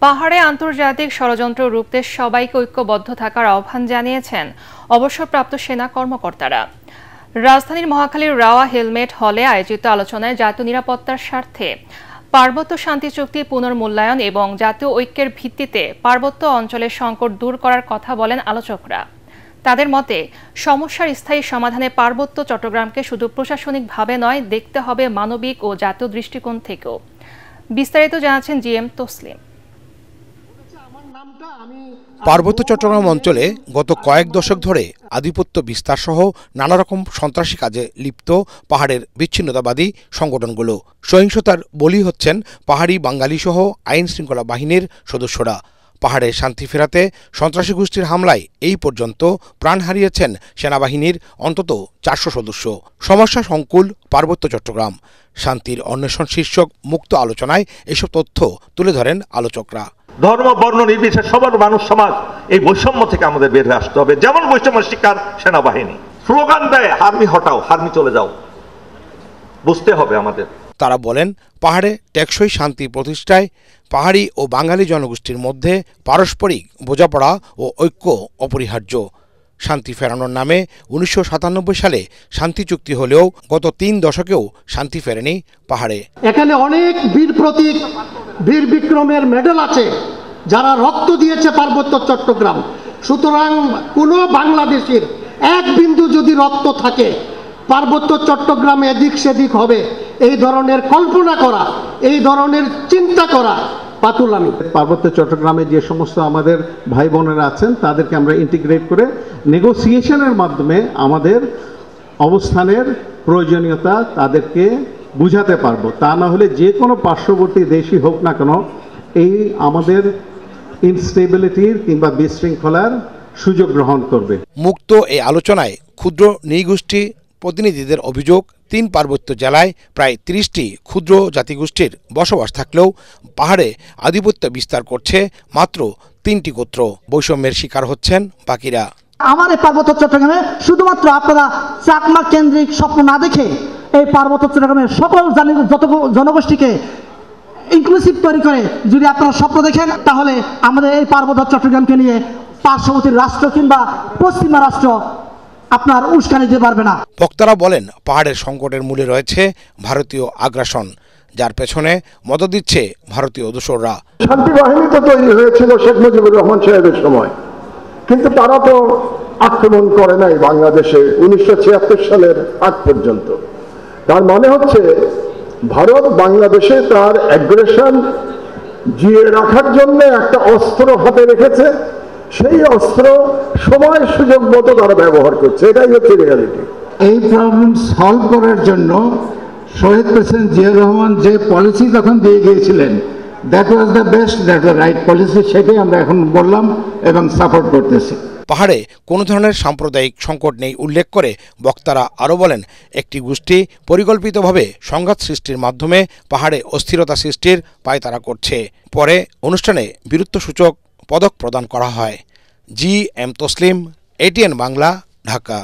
পাহাড়ে আন্তর্জাতিক ষড়যন্ত্র রুখতে সবাইকে ঐক্যবদ্ধ থাকার আহ্বান জানিয়েছেন অবসরপ্রাপ্ত সেনা কর্মকর্তারা। রাজধানীর মহাখালীর রাওয়া হেলমেট হলে আয়োজিত আলোচনায় জাতীয় নিরাপত্তার স্বার্থে পার্বত্য শান্তি চুক্তি পুনর্মূল্যায়ন এবং জাতীয় ঐক্যের ভিত্তিতে পার্বত্য অঞ্চলের সংকট দূর করার কথা বলেন আলোচকরা। তাদের মতে, সমস্যার স্থায়ী সমাধানে পার্বত্য চট্টগ্রামকে শুধু প্রশাসনিকভাবে নয়, দেখতে হবে মানবিক ও জাতীয় দৃষ্টিকোণ থেকেও। বিস্তারিত জানাচ্ছেন জিএম তসলিম। পার্বত্য চট্টগ্রাম অঞ্চলে গত কয়েক দশক ধরে আধিপত্য বিস্তার সহ নানা রকম সন্ত্রাসী কাজে লিপ্ত পাহাড়ের বিচ্ছিন্নতাবাদী সংগঠনগুলো। সহিংসতার বলি হচ্ছেন পাহাড়ি বাঙালি সহ আইন শৃঙ্খলা বাহিনীর সদস্যরা। পাহাড়ে শান্তি ফেরাতে সন্ত্রাসী গোষ্ঠীর হামলায় এই পর্যন্ত প্রাণ হারিয়েছেন সেনাবাহিনীর অন্তত 400 সদস্য। সমস্যা সংকুল পার্বত্য চট্টগ্রাম, শান্তির অন্বেষণ শীর্ষক মুক্ত আলোচনায় এসব তথ্য তুলে ধরেন আলোচকরা। ধর্ম বর্ণ নির্বিশেষে সবার মানুষ সমাজ এই বৈষম্য থেকে আমাদের বের হয়ে আসতে হবে। যেমন বৈষম্য শিকার সেনাবাহিনী স্লোগান দেয়, হার্মি হটাও, হার্মি চলে যাও, বুঝতে হবে আমাদের। তারা বলেন, পাহাড়ে টেকসই শান্তি প্রতিষ্ঠায় পাহাড়ি ও বাঙালি জনগোষ্ঠীর মধ্যে পারস্পরিক বোঝাপড়া ও ঐক্য অপরিহার্য। শান্তি ফেরানোর নামে 1997 সালে শান্তি চুক্তি হলেও গত 3 দশকেও শান্তি ফেরেনি পাহাড়ে। এখানে অনেক বীর প্রতীক, বীর বিক্রমের মেডেল আছে যারা রক্ত দিয়েছে পার্বত্য চট্টগ্রাম। সুতরাং কোনো বাংলাদেশের এক বিন্দু যদি রক্ত থাকে, পার্বত্য চট্টগ্রামে এদিক সেদিক হবে, এই ধরনের কল্পনা করা, এই ধরনের চিন্তা করা পাতুলামি। পার্বত্য চট্টগ্রামে যে সমস্ত আমাদের ভাই বোনেরা আছেন তাদেরকে আমরা ইন্টিগ্রেট করে নেগোসিয়েশনের মাধ্যমে আমাদের অবস্থানের প্রয়োজনীয়তা তাদেরকে বুঝাতে পারবো। তা না হলে যে কোনো পার্শ্ববর্তী দেশই হোক না কেন এই আমাদের ইনস্টেবিলিটির কিংবা বিশৃঙ্খলার সুযোগ গ্রহণ করবে। মুক্ত এই আলোচনায় ক্ষুদ্র নৃগোষ্ঠী প্রতিনিধিদের অভিযোগ, 3 পার্বত্য জেলায় প্রায় 30টি ক্ষুদ্র জাতিগোষ্ঠীর বসবাস থাকলেও পাহাড়ে আধিপত্য বিস্তার করছে মাত্র 3টি গোত্র। বৈষম্যের শিকার হচ্ছেন বাকিরা। আমার এই পার্বত্য চট্টগ্রামে শুধুমাত্র আপনারা চাকমা কেন্দ্রিক স্বপ্ন না দেখে এই পার্বত্য চট্টগ্রামের সকল যত জনগোষ্ঠীকে ইনক্লুসিভ তৈরি করে যদি আপনারা স্বপ্ন দেখেন, তাহলে আমাদের এই পার্বত্য চট্টগ্রামকে নিয়ে পার্শ্ববর্তী রাষ্ট্র কিংবা পশ্চিমা রাষ্ট্র আপনার উস্কানি দিতে পারবে না। বক্তারা বলেন, পাহাড়ের সংকটের মূলে রয়েছে ভারতীয় আগ্রাসন, যার পেছনে মদত দিচ্ছে ভারতীয় দোসররা। শান্তি বাহিনী তো তৈরি হয়েছিল শেখ মুজিবুর রহমান সাহেবের সময়, কিন্তু তারা তো আক্রমণ করে নাই বাংলাদেশে 1976 সালের আগ পর্যন্ত। তার মানে হচ্ছে ভারত বাংলাদেশে তার অ্যাগ্রেশন জিয়ে রাখার জন্য একটা অস্ত্র হাতে রেখেছে, সেই অস্ত্র সময় সুযোগ মতো তারা ব্যবহার করছে। এটাই হচ্ছে রিয়ালিটি। এই প্রবলেম সলভ করার জন্য শহীদ প্রেসিডেন্ট জিয়াউর রহমান যে পলিসি তখন দিয়ে গিয়েছিলেন, that was the best, that was right policy, সেটাই আমরা এখন বললাম এবং সাপোর্ট করতেছি। পাহাড়ে কোনো ধরনের সাম্প্রদায়িক সংকট নেই উল্লেখ করে বক্তারা আরও বলেন, একটি গোষ্ঠী পরিকল্পিতভাবে সংঘাত সৃষ্টির মাধ্যমে পাহাড়ে অস্থিরতা সৃষ্টির পায়তারা করছে। পরে অনুষ্ঠানে বীরত্বসূচক পদক প্রদান করা হয়। GM Taslim, ATN Bangla, Dhaka.